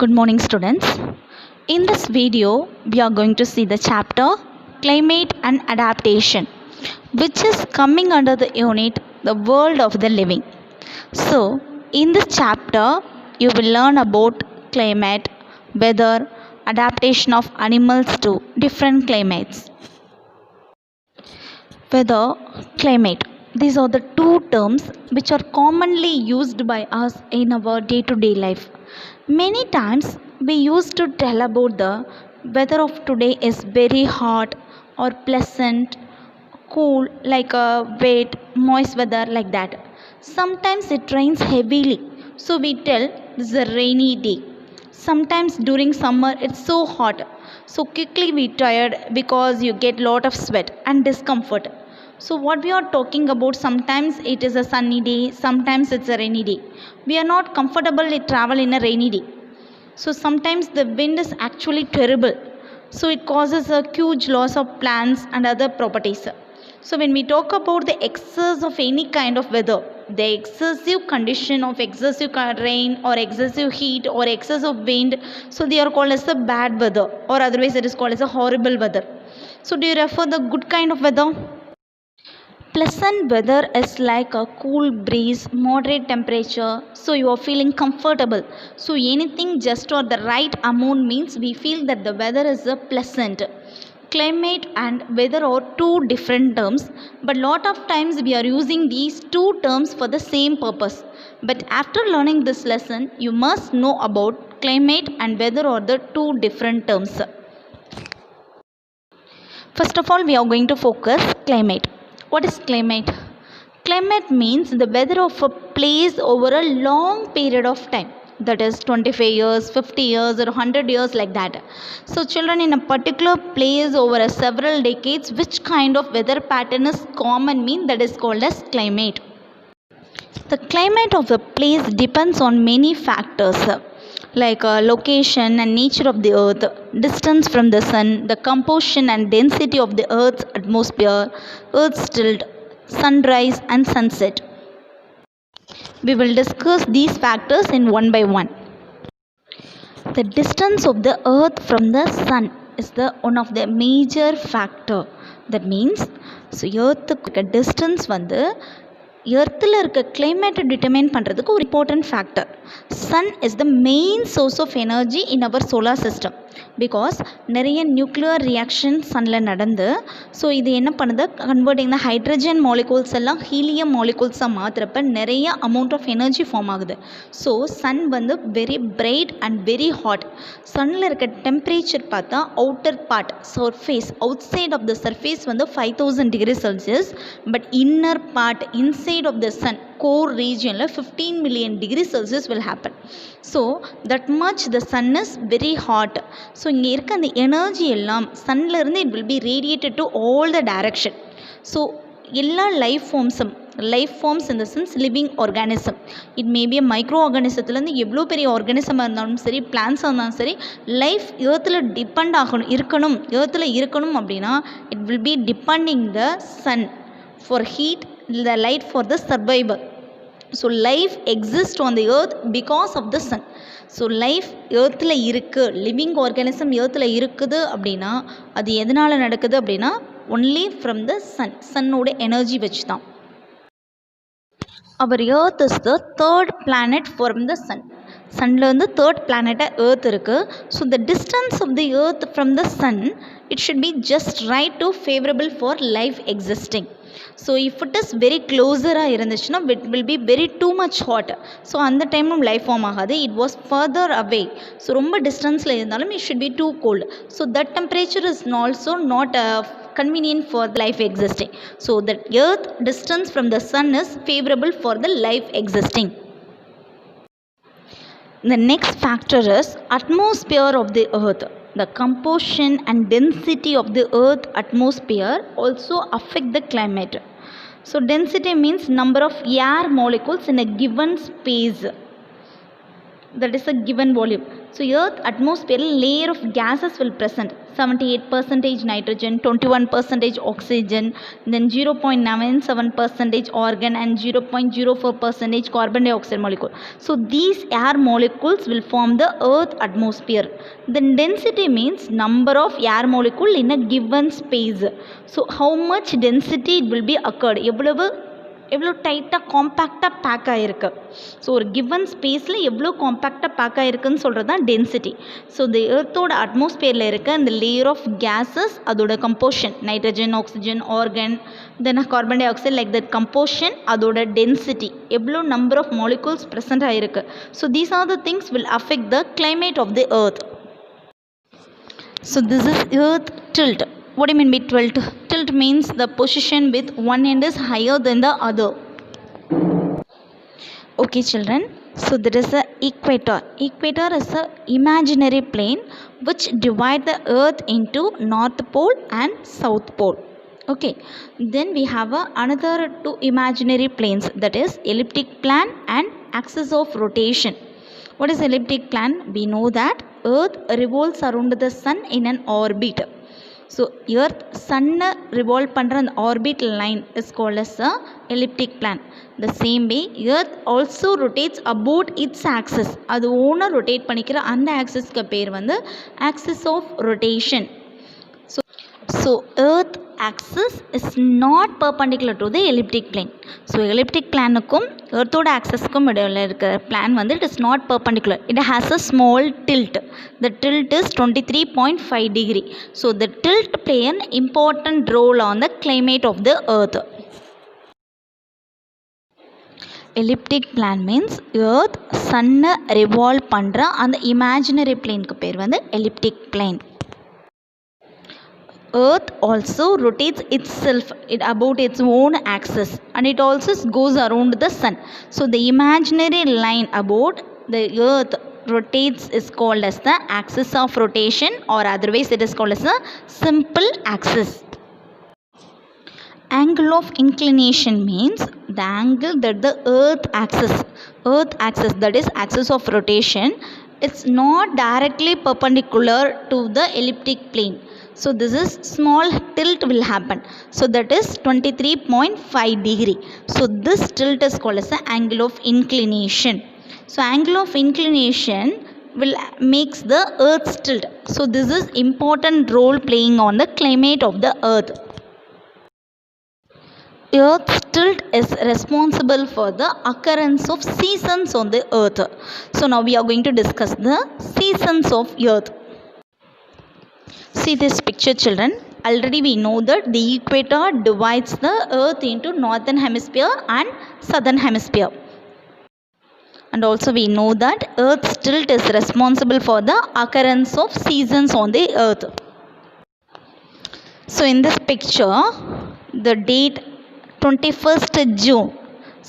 Good morning, students. In this video, we are going to see the chapter Climate and Adaptation, which is coming under the unit The World of the Living. So, in this chapter, you will learn about climate, weather, adaptation of animals to different climates. Weather, climate. These are the two terms which are commonly used by us in our day-to-day life. Many times we used to tell about the weather of today is very hot or pleasant, cool, like a wet, moist weather like that. Sometimes it rains heavily, so we tell this is a rainy day. Sometimes during summer it's so hot, so quickly we tired because you get lot of sweat and discomfort. So what we are talking about, sometimes it is a sunny day, sometimes it's a rainy day. We are not comfortable to travel in a rainy day. So sometimes the wind is actually terrible. So it causes a huge loss of plants and other properties. So when we talk about the excess of any kind of weather, the excessive condition of excessive rain or excessive heat or excessive wind, so they are called as the bad weather, or otherwise it is called as a horrible weather. So do you refer the good kind of weather? Pleasant weather is like a cool breeze, moderate temperature, so you are feeling comfortable. So anything just or the right amount means we feel that the weather is a pleasant. Climate and weather are two different terms, but lot of times we are using these two terms for the same purpose. But after learning this lesson, you must know about climate and weather are the two different terms. First of all, we are going to focus climate. What is climate? Climate means the weather of a place over a long period of time. That is 25 years, 50 years or 100 years like that. So children, in a particular place over a several decades, which kind of weather pattern is common mean, that is called as climate. The climate of a place depends on many factors like location and nature of the earth, distance from the sun, the composition and density of the earth's atmosphere, earth's tilt, sunrise and sunset. We will discuss these factors in one by one. The distance of the earth from the sun is the one of the major factor. That means, so earthக்கு distance வந்து எர்த்தில் இருக்க கிளைமேட்டை determine பண்ணுறதுக்கு ஒரு important factor. Sun is the main source of energy in our solar system. Because நிறைய nuclear reaction சன்னில் நடந்து, so இது என்ன பண்ணுது, கன்வெர்ட்டிங் த ஹைட்ரஜன் மாலிகூல்ஸ் எல்லாம் ஹீலியம் மாலிகூல்ஸாக மாற்றுறப்ப நிறைய அமௌண்ட் ஆஃப் எனர்ஜி ஃபார்ம் ஆகுது. ஸோ சன் வந்து very bright and very hot. சன்னில் இருக்க டெம்பரேச்சர் பார்த்தா outer part surface, outside of the surface வந்து 5000 degree Celsius, but inner part inside of the sun core region 15 million degree Celsius will happen. So that much the sun is very hot. So இங்க இருக்க அந்த energy எல்லாம் சன்ல இருந்து it will be radiated to all the direction. So எல்லா life forms in the sense living organism, it may be a micro organismத்துலேருந்து எவ்வளோ பெரிய ஆர்கானிசமாக இருந்தாலும் சரி, பிளான்ஸாக இருந்தாலும் சரி, லைஃப் எர்த்தில் டிபெண்ட் இருக்கணும் அப்படின்னா it will be depending the sun for heat, the light for the survival. So life exists on the earth because of the sun. So life earthல இருக்கு, living organism earthல இருக்குது அப்படின்னா அது எதனால நடக்குது அப்படின்னா only from the sunோட எனர்ஜி வச்சு தான். Our earth is the third planet from the sun. சன்லேருந்து தேர்ட் பிளானட்டாக எர்த் இருக்குது. So the distance of the earth from the sun, it should be just right to favourable for life existing. So if it is very க்ளோஸராக இருந்துச்சுன்னா it will be very too much hot. So அந்த டைமும் life form ஆகாது. It was further away, so ரொம்ப டிஸ்டன்ஸில் இருந்தாலும் it should be too cold. So that temperature is also not convenient for life existing. So the earth distance from the sun is favorable for the life existing. The next factor is atmosphere of the earth. The composition and density of the earth atmosphere also affect the climate. So density means number of air molecules in a given space, that is a given volume. So earth atmosphere layer of gases will present. 78% nitrogen, 21% oxygen, then 0.97% argon and 0.04% carbon dioxide molecule. So these air molecules will form the earth atmosphere. Then density means number of air molecule in a given space. So how much density it will be occurred, எவ்வளோ டைட்டாக காம்பேக்டாக back ஆகிருக்கு. So ஒரு given ஸ்பேஸில் எவ்வளோ காம்பேக்டாக back ஆகிருக்குன்னு சொல்கிறது தான் density. So இந்த எர்த்தோட அட்மாஸ்பியரில் இருக்க இந்த லேயர் ஆஃப் கேஸஸ் அதோட composition nitrogen, oxygen, organ, then carbon di oxide like that composition, அதோட டென்சிட்டி எவ்வளோ நம்பர் ஆஃப் மாலிகூல்ஸ் ப்ரெசென்ட் ஆகிருக்கு. So these are the things will affect the climate of the earth. So this is earth tilt. What do you mean by tilt? Tilt means the position with one end is higher than the other. Okay children, so there is a equator. Equator is a imaginary plane which divide the earth into north pole and south pole. Okay, then we have another two imaginary planes, that is elliptic plane and axis of rotation. What is elliptic plane? We know that earth revolves around the sun in an orbit. So earth sun revolve பண்ற அந்த orbit line is called as a elliptic plane. The same way earth also rotates about its axis. அது ஓனா rotate பண்ணிக்கிற அந்த axisக்கு பேர் வந்து axis of rotation. So earth axis is not perpendicular to the elliptic plane. So elliptic planeக்கும் earthோட axisக்கும் இடையில இருக்கிற plane வந்து it is not perpendicular. It has a small tilt. The tilt is 23.5 degree. So the tilt play an important role on the climate of the earth. Elliptic plane means earth sun revolve பண்ற அந்த imaginary planeக்கு பேர் வந்து elliptic plane. Earth also rotates itself about its own axis and it also goes around the sun. So the imaginary line about the earth rotates is called as the axis of rotation, or otherwise it is called as a simple axis. Angle of inclination means the angle that the earth axis that is axis of rotation, it's not directly perpendicular to the elliptic plane. So this is small tilt will happen. So that is 23.5 degree. So this tilt is called as the angle of inclination. So angle of inclination will makes the earth's tilt. So this is important role playing on the climate of the earth. Earth's tilt is responsible for the occurrence of seasons on the earth. So now we are going to discuss the seasons of earth. See this picture children. Already we know that the equator divides the earth into northern hemisphere and southern hemisphere. And also we know that earth's tilt is responsible for the occurrence of seasons on the earth. So in this picture, the date 21st June.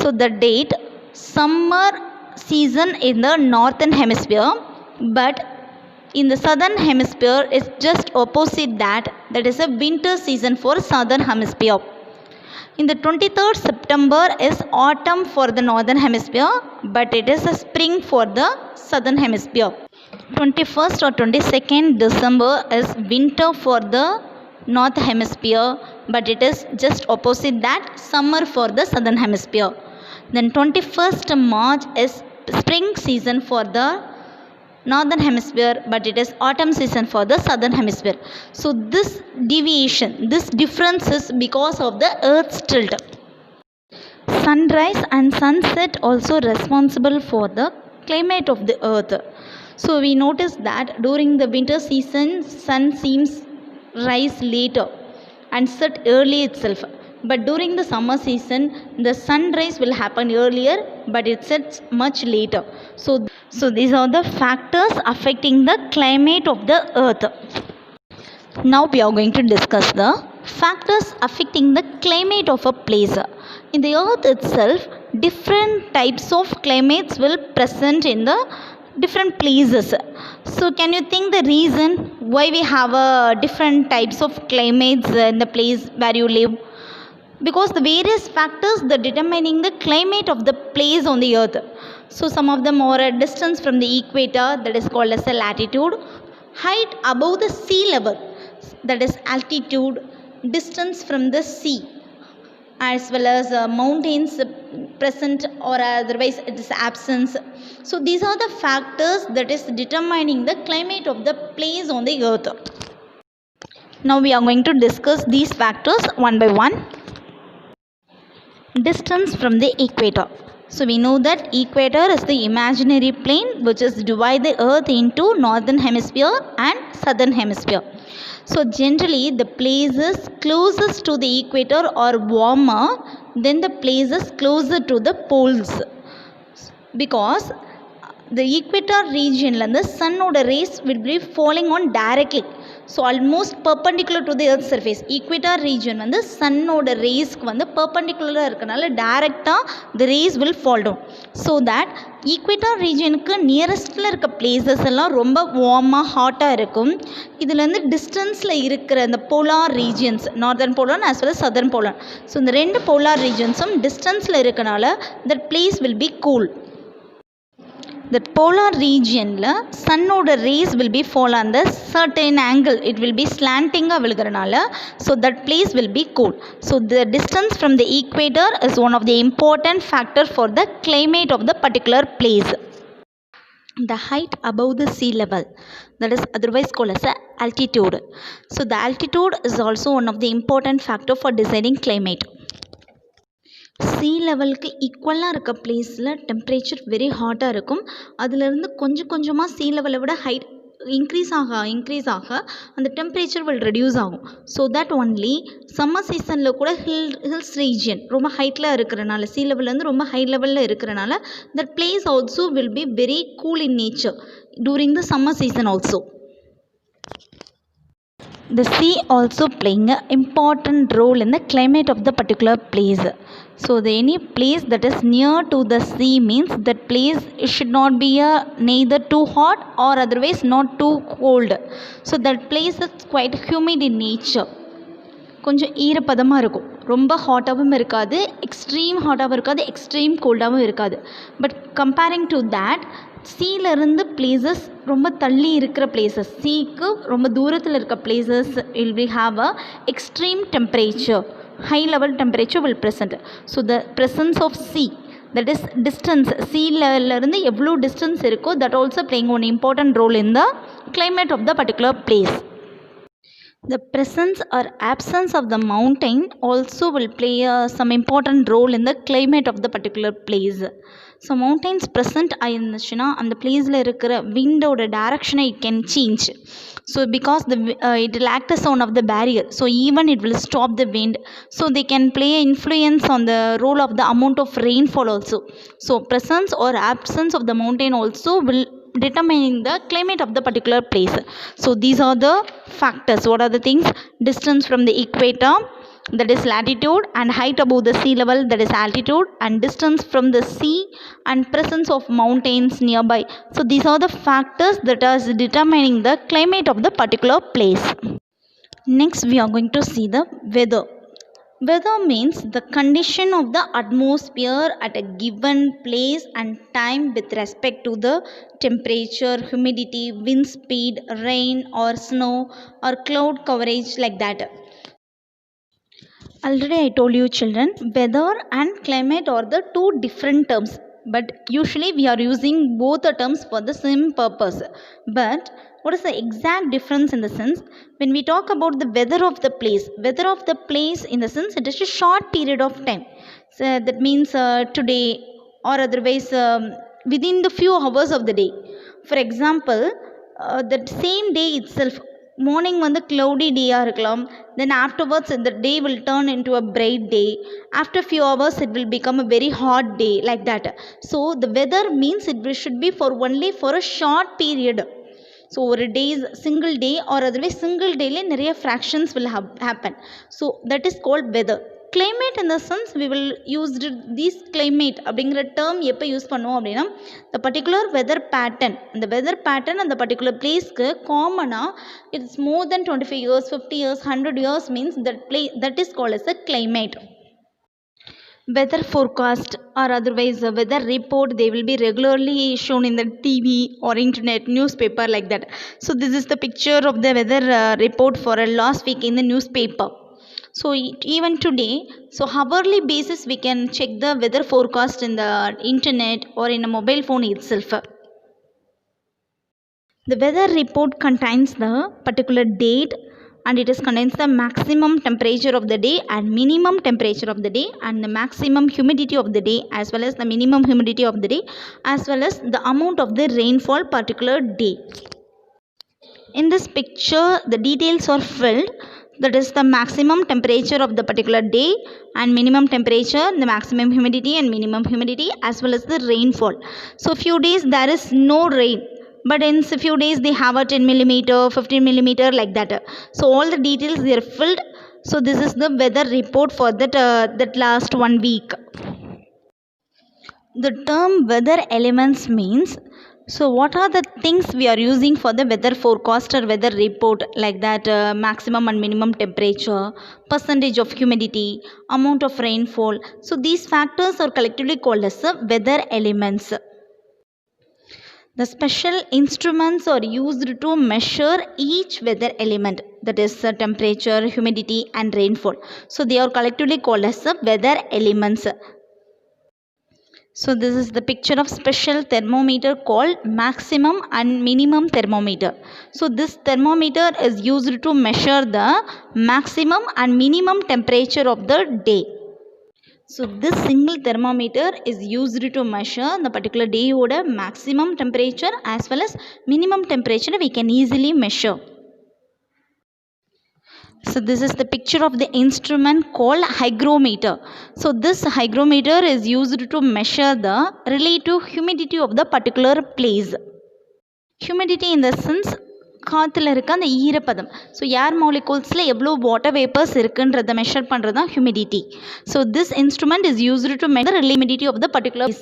So the date summer season in the northern hemisphere, but in the southern hemisphere is just opposite that is a winter season for southern hemisphere. In the 23rd September is autumn for the northern hemisphere, but it is a spring for the southern hemisphere. 21st or 22nd December is winter for the north hemisphere, but it is just opposite that summer for the southern hemisphere. Then 21st March is spring season for the northern hemisphere, but it is autumn season for the southern hemisphere. So this deviation, this difference is because of the earth's tilt. Sunrise and sunset also responsible for the climate of the earth. So we notice that during the winter season sun seems rise later and set early itself, but during the summer season the sunrise will happen earlier, but it sets much later. So these are the factors affecting the climate of the earth. Now we are going to discuss the factors affecting the climate of a place. In the earth itself, different types of climates will present in the different places. So can you think the reason why we have different types of climates in the place where you live? Because the various factors that determining the climate of the place on the earth. So some of them are a distance from the equator, that is called as a latitude, height above the sea level. that is altitude, distance from the sea, as well as mountains present or otherwise it is absence. So these are the factors that is determining the climate of the place on the earth. Now we are going to discuss these factors one by one. Distance from the equator. So we know that equator is the imaginary plane which is divide the earth into northern hemisphere and southern hemisphere. So generally the places closest to the equator are warmer than the places closer to the poles, because the equator region the sunnoda rays will be falling on directly, so almost perpendicular to the earth surface. Equator region வந்து sunnoda rays வந்து perpendicular இருக்கனால டைரக்டா the rays will fall down, so that equator regionக்கு நியரஸ்ட்ல இருக்க places எல்லாம் ரொம்ப வார்மா ஹாட்டா இருக்கும். இதுல இருந்து டிஸ்டன்ஸ்ல இருக்கிற அந்த polar regions, northern polar as well as southern polar, so இந்த ரெண்டு போலார் ரீஜன்ஸும் டிஸ்டன்ஸ்ல இருக்கனால that place will be cool. The polar region la sunnoda rays will be fall on the certain angle, it will be slanting விழுகிறனால, so that place will be cool. So the distance from the equator is one of the important factor for the climate of the particular place. The height above the sea level, that is otherwise called as altitude. So the altitude is also one of the important factor for deciding climate. C லெவலுக்கு ஈக்குவலாக இருக்க பிளேஸில் temperature very ஹாட்டாக இருக்கும். அதிலிருந்து கொஞ்சம் கொஞ்சமாக C லெவலை விட ஹைட் இன்க்ரீஸ் ஆக அந்த டெம்பரேச்சர் வில் ரெடியூஸ் ஆகும். ஸோ தட் ஒன்லி சம்மர் சீசனில் கூட ஹில்ஸ் ரீஜியன் ரொம்ப ஹைட்டில் இருக்கிறனால, சி லெவல்லேருந்து ரொம்ப ஹை லெவலில் இருக்கிறனால that place also will be very cool in nature during the summer season also. The sea also playing an important role in the climate of the particular place. So any place that is near to the sea means that place should not be neither too hot or otherwise not too cold. So that place is quite humid in nature. கொஞ்சம் ஈரப்பதமாக இருக்கும், ரொம்ப ஹாட்டாகவும் இருக்காது, extreme ஹாட்டாகவும் இருக்காது, எக்ஸ்ட்ரீம் கோல்டாகவும் இருக்காது. But comparing to that சீலேருந்து places ரொம்ப தள்ளி இருக்கிற பிளேசஸ், சீக்கு ரொம்ப தூரத்தில் இருக்க places will we have a extreme temperature, high level temperature will present. So the presence of sea, that is distance, sea level இருந்து எவ்வளோ distance இருக்கோ, that also playing one important role in the climate of the particular place. The presence or absence of the mountain also will play some important role in the climate of the particular place. So mountains present ஆயிருந்துச்சுன்னா அந்த பிளேஸில் இருக்கிற விண்டோட டைரக்ஷனை it can change. So because it will act as one of the barrier, so even it will stop the wind, so they can play influence on the role of the amount of rainfall also. So presence or absence of the mountain also will determining the climate of the particular place. So these are the factors. What are the things? Distance from the equator, that is latitude, and height above the sea level, that is altitude, and distance from the sea, and presence of mountains nearby. So these are the factors that are determining the climate of the particular place. Next we are going to see the weather. Weather means the condition of the atmosphere at a given place and time with respect to the temperature, humidity, wind speed, rain or snow or cloud coverage, like that. Already I told you children, weather and climate are the two different terms, but usually we are using both the terms for the same purpose. But what is the exact difference in the sense? When we talk about the weather of the place in the sense it is a short period of time. So that means today or otherwise within the few hours of the day. For example, that same day itself, morning வந்து cloudy டேயாக இருக்கலாம், தென் afterwards the day will turn into a bright day, after few hours it will become a very hot day, like that. So the weather means it should be for only for a short period. So ஒரு days single day or otherwise single டேலே நிறைய fractions will happen. So that is called weather. climate in the sense we will use this climate அப்படிங்கிற term எப்போ use பண்ணுவோம் அப்படின்னா, the particular weather pattern, அந்த weather pattern அந்த particular பிளேஸ்க்கு காமனாக it's more than 25 years 50 years 100 years means that is called as a climate. Weather forecast or otherwise a weather report, they will be regularly shown in the TV or internet newspaper like that. So this is the picture of the weather report for a last week in the newspaper. So even today, so hourly basis we can check the weather forecast in the internet or in a mobile phone itself. The weather report contains the particular date, and it is contains the maximum temperature of the day and minimum temperature of the day and the maximum humidity of the day as well as the minimum humidity of the day as well as the amount of the rainfall particular day. In this picture the details are filled, that is the maximum temperature of the particular day and minimum temperature, the maximum humidity and minimum humidity as well as the rainfall. So few days there is no rain, but in a few days they have a 10 millimeter 15 millimeter like that. So all the details they are filled. So this is the weather report for that last 1 week. The term weather elements means, so what are the things we are using for the weather forecast or weather report like that, maximum and minimum temperature, percentage of humidity, amount of rainfall. So these factors are collectively called as weather elements. The special instruments are used to measure each weather element, that is temperature, humidity and rainfall. So they are collectively called as weather elements. So this is the picture of special thermometer called maximum and minimum thermometer. So this thermometer is used to measure the maximum and minimum temperature of the day. So this single thermometer is used to measure the particular day oda maximum temperature as well as minimum temperature we can easily measure. So this is the picture of the instrument called hygrometer. So this hygrometer is used to measure the relative humidity of the particular place. Humidity in the sense காற்றுல இருக்க அந்த ஈரப்பதம். So air மாலிகூல்ஸில் எவ்வளோ water vapours இருக்குன்றதை measure பண்ணுறது தான் humidity. So this instrument is used to measure humidity of the particular.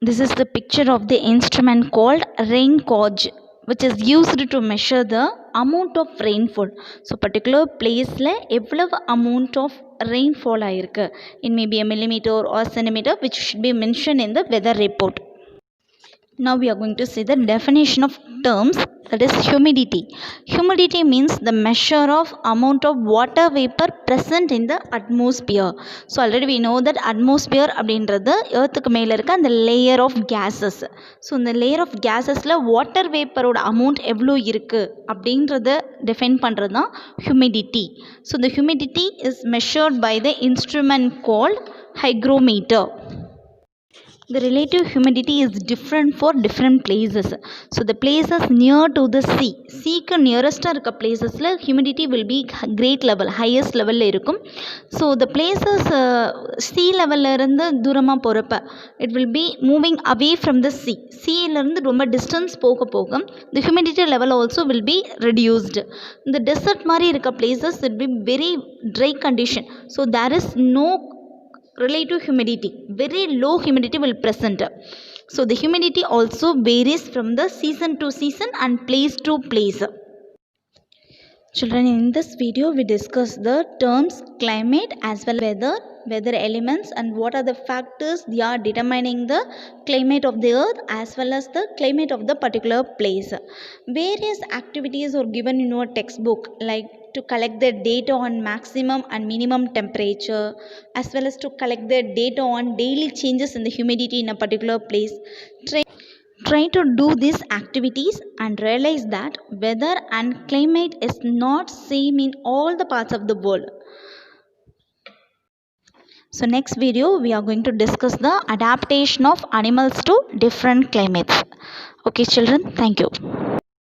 This is the picture of the instrument called rain gauge, which is used to measure the amount of rainfall. So particular placeல எவ்வளவு amount of rainfall ஆயிருக்கு, it may be a millimeter or centimeter, which should be mentioned in the weather report. Now we are going to see the definition of terms, that is humidity. Humidity means the measure of amount of water vapor present in the atmosphere. So already we know that atmosphere அப்படின்றது earthக்கு மேலே இருக்க அந்த layer of gases. So இந்த layer of gasesல water vaporோட amount எவ்வளோ இருக்கு அப்படின்றத define பண்ணுறது தான் humidity. So the humidity is measured by the instrument called hygrometer. The relative humidity is different for different places. So the places near to the sea, seaக்கு நியரஸ்டாக இருக்க பிளேசஸில் humidity will be great level, highest லெவலில் இருக்கும். So the places sea லெவலில் இருந்து தூரமாக போகிறப்ப it will be moving away from the sea. சீலேருந்து ரொம்ப distance போக போக the humidity level also will be reduced. இந்த desert மாதிரி இருக்க places will be very dry condition. So there is no relative humidity, very low humidity will present. So the humidity also varies from the season to season and place to place. Children, in this video we discuss the terms climate as well as weather elements and what are the factors they are determining the climate of the earth as well as the climate of the particular place. Various activities are given in your textbook, like to collect the data on maximum and minimum temperature as well as to collect the data on daily changes in the humidity in a particular place. Try to do these activities and realize that weather and climate is not same in all the parts of the world. So next video we are going to discuss the adaptation of animals to different climates. Okay children, thank you.